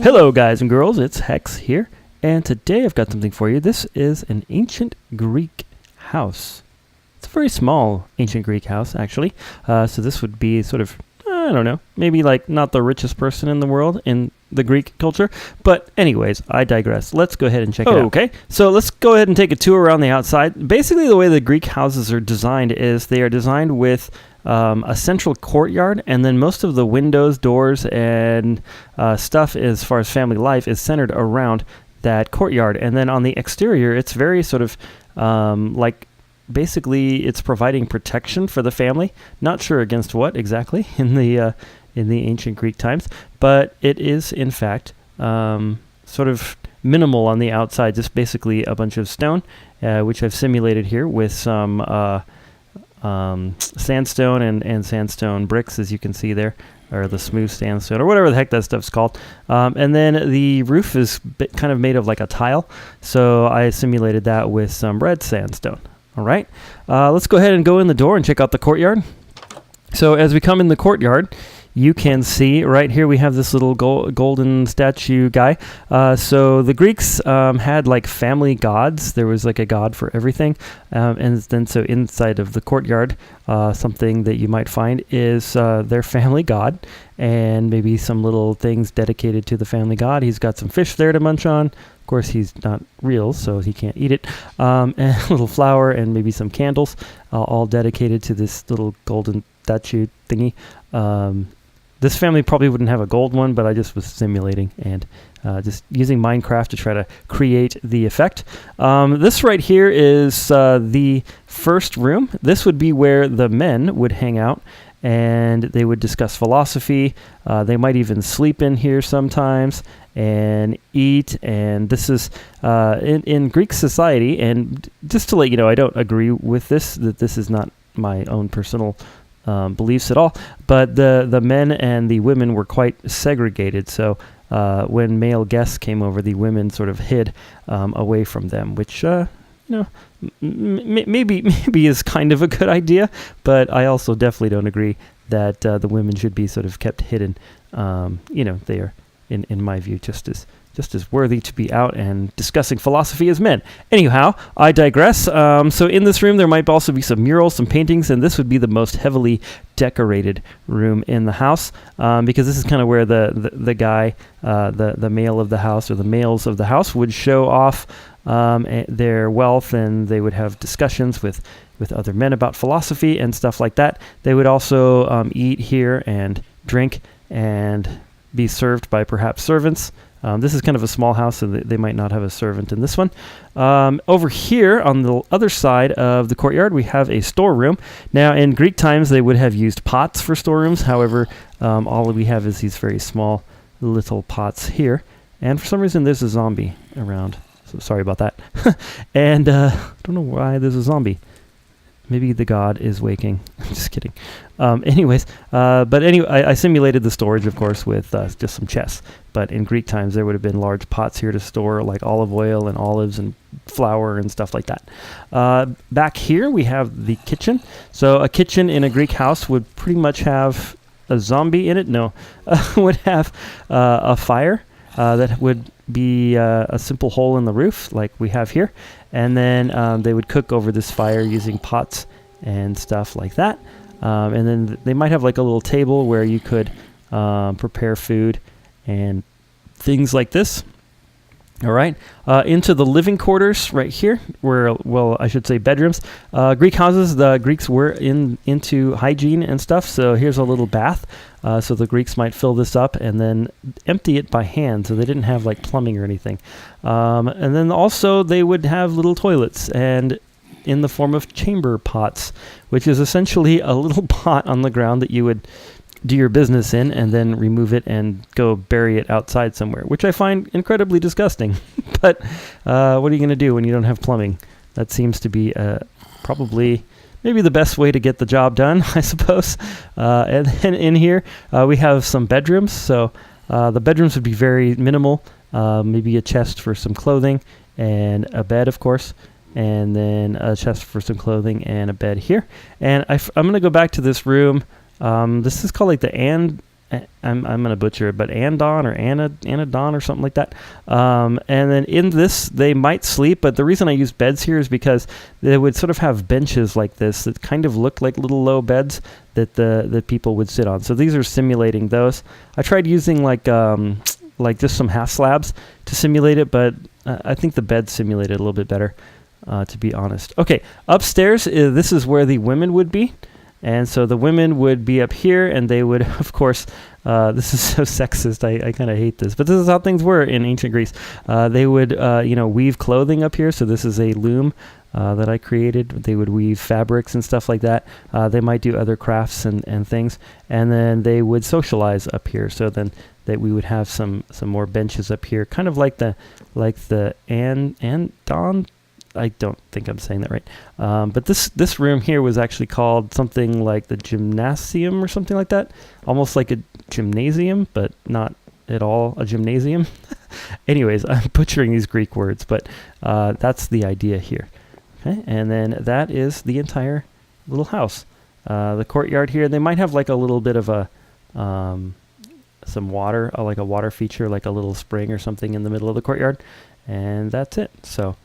Hello guys and girls, it's Hex here, and today I've got something for you. This is an ancient Greek house. It's a very small ancient Greek house, actually. So this would be sort of, I don't know, maybe like not the richest person in the world in the Greek culture. But anyways, I digress. Let's go ahead and check it out. Okay, so let's go ahead and take a tour around the outside. Basically, the way the Greek houses are designed is they are designed with a central courtyard, and then most of the windows, doors, and stuff as far as family life is centered around that courtyard. And then on the exterior, it's very sort of like basically it's providing protection for the family. Not sure against what exactly in the ancient Greek times, but it is in fact sort of minimal on the outside, just basically a bunch of stone, which I've simulated here with some sandstone and sandstone bricks, as you can see there, or the smooth sandstone, or whatever the heck that stuff's called. And then the roof is kind of made of like a tile, so I simulated that with some red sandstone. All right, let's go ahead and go in the door and check out the courtyard. So as we come in the courtyard, you can see right here we have this little golden statue guy. So the Greeks had like family gods. There was like a god for everything. And then so inside of the courtyard, something that you might find is their family god, and maybe some little things dedicated to the family god. He's got some fish there to munch on. Of course, he's not real, so he can't eat it. And a little flower and maybe some candles, all dedicated to this little golden statue thingy. This family probably wouldn't have a gold one, but I just was simulating and just using Minecraft to try to create the effect. This right here is the first room. This would be where the men would hang out, and they would discuss philosophy. They might even sleep in here sometimes and eat. And this is in Greek society. And just to let you know, I don't agree with this, that this is not my own personal beliefs at all, but the men and the women were quite segregated. So when male guests came over, the women sort of hid away from them, which maybe is kind of a good idea, but I also definitely don't agree that the women should be sort of kept hidden. They are, in my view, just as worthy to be out and discussing philosophy as men. Anyhow, I digress. So in this room, there might also be some murals, some paintings, and this would be the most heavily decorated room in the house, because this is kind of where the guy, the male of the house, or the males of the house, would show off their wealth, and they would have discussions with other men about philosophy and stuff like that. They would also eat here and drink and be served by perhaps servants. This is kind of a small house, so they might not have a servant in this one. Over here on the other side of the courtyard, we have a storeroom. Now, in Greek times, they would have used pots for storerooms. However, all we have is these very small little pots here. And for some reason, there's a zombie around. So sorry about that. And I don't know why there's a zombie. Maybe the god is waking. I'm just kidding. But anyway, I simulated the storage, of course, with just some chests. But in Greek times, there would have been large pots here to store like olive oil and olives and flour and stuff like that. Back here, we have the kitchen. So a kitchen in a Greek house would pretty much have a zombie in it. No, would have a fire that would be a simple hole in the roof like we have here. And then they would cook over this fire using pots and stuff like that. And then they might have like a little table where you could prepare food and things like this. All right, into the living quarters right here, where, well, I should say bedrooms. Greek houses, the Greeks were into hygiene and stuff, so here's a little bath. So the Greeks might fill this up and then empty it by hand, so they didn't have like plumbing or anything. And then also they would have little toilets, and in the form of chamber pots, which is essentially a little pot on the ground that you would do your business in and then remove it and go bury it outside somewhere, which I find incredibly disgusting. But what are you going to do when you don't have plumbing? That seems to be probably maybe the best way to get the job done, I suppose. And then in here, we have some bedrooms. So the bedrooms would be very minimal, maybe a chest for some clothing and a bed, of course. And then a chest for some clothing and a bed here. And I'm going to go back to this room. This is called like the I'm gonna butcher it, but Andon or Anadon or something like that. And then in this, they might sleep, but the reason I use beds here is because they would sort of have benches like this that kind of look like little low beds that the people would sit on. So these are simulating those. I tried using like just some half slabs to simulate it, but I think the beds simulate it a little bit better, to be honest. Okay, upstairs, this is where the women would be. And so the women would be up here, and they would, of course, this is so sexist. I kind of hate this, but this is how things were in ancient Greece. They would, weave clothing up here. So this is a loom that I created. They would weave fabrics and stuff like that. They might do other crafts and things, and then they would socialize up here. So then that we would have some more benches up here, kind of like the Andon. I don't think I'm saying that right. But this room here was actually called something like the gymnasium or something like that. Almost like a gymnasium, but not at all a gymnasium. Anyways, I'm butchering these Greek words, but that's the idea here. Okay, and then that is the entire little house. The courtyard here, they might have like a little bit of a some water, like a water feature, like a little spring or something in the middle of the courtyard. And that's it. So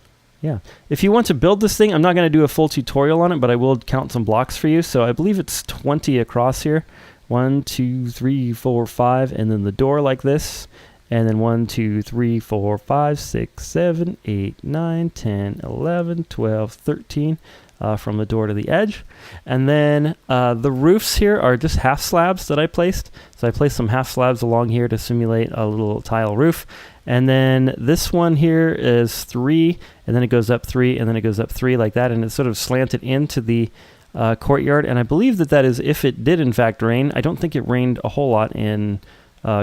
yeah, if you want to build this thing, I'm not going to do a full tutorial on it, but I will count some blocks for you. So I believe it's 20 across here. 1, 2, 3, 4, 5, and then the door like this. And then 1, 2, 3, 4, 5, 6, 7, 8, 9, 10, 11, 12, 13 from the door to the edge. And then the roofs here are just half slabs that I placed. So I placed some half slabs along here to simulate a little tile roof. And then this one here is 3, and then it goes up 3, and then it goes up 3 like that, and it's sort of slanted into the courtyard. And I believe that is if it did in fact rain. I don't think it rained a whole lot in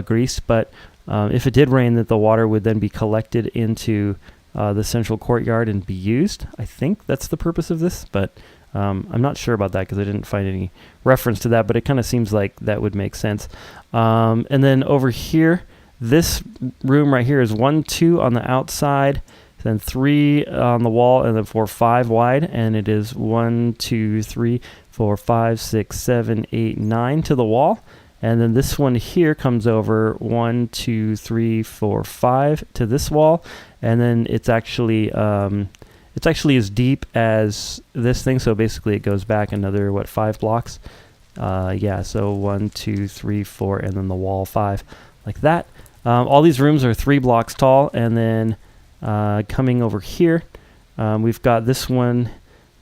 Greece, but if it did rain, that the water would then be collected into the central courtyard and be used. I think that's the purpose of this, but I'm not sure about that because I didn't find any reference to that, but it kind of seems like that would make sense. And then over here, this room right here is 1, 2 on the outside, then 3 on the wall, and then 4, 5 wide, and it is 1, 2, 3, 4, 5, 6, 7, 8, 9 to the wall. And then this one here comes over 1, 2, 3, 4, 5 to this wall, and then it's actually as deep as this thing. So basically, it goes back another 5 blocks. Yeah, so 1, 2, 3, 4, and then the wall 5, like that. All these rooms are 3 blocks tall, and then coming over here, we've got this one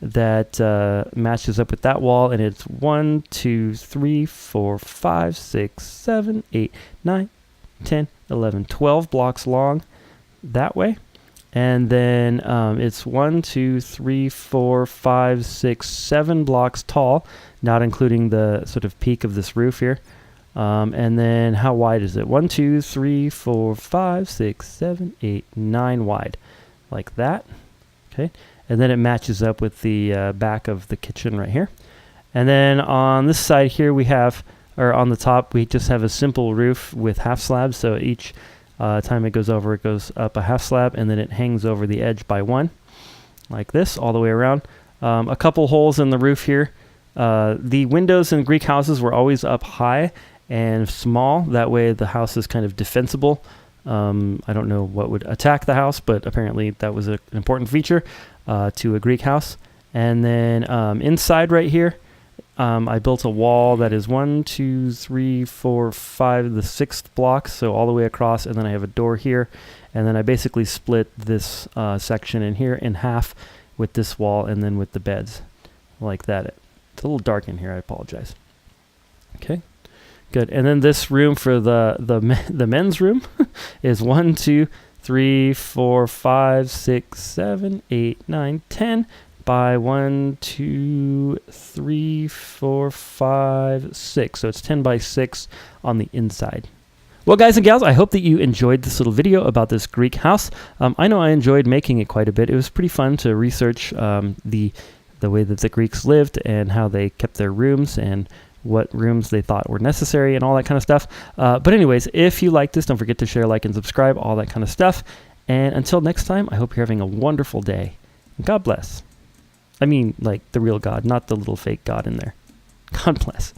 that matches up with that wall, and it's 1, 2, 3, 4, 5, 6, 7, 8, 9, 10, 11, 12 blocks long that way. And then it's 1, 2, 3, 4, 5, 6, 7 blocks tall, not including the sort of peak of this roof here. And then how wide is it? 1, 2, 3, 4, 5, 6, 7, 8, 9 wide, like that. Okay, and then it matches up with the back of the kitchen right here. And then on this side here we have, or on the top, we just have a simple roof with half slabs. So each time it goes over, it goes up a half slab, and then it hangs over the edge by 1, like this, all the way around. A couple holes in the roof here. The windows in Greek houses were always up high and small. That way the house is kind of defensible. I don't know what would attack the house, but apparently that was an important feature to a Greek house. And then inside right here, I built a wall that is 1, 2, 3, 4, 5, the 6th block, so all the way across, and then I have a door here. And then I basically split this section in here in half with this wall and then with the beds, like that. It's a little dark in here, I apologize. Okay. Good. And then this room for the men's room is 1, 2, 3, 4, 5, 6, 7, 8, 9, 10 by 1, 2, 3, 4, 5, 6. So it's 10 by 6 on the inside. Well, guys and gals, I hope that you enjoyed this little video about this Greek house. I know I enjoyed making it quite a bit. It was pretty fun to research the way that the Greeks lived and how they kept their rooms and what rooms they thought were necessary and all that kind of stuff. But anyways, if you like this, don't forget to share, like, and subscribe, all that kind of stuff. And until next time, I hope you're having a wonderful day. God bless. I mean, like the real God, not the little fake God in there. God bless.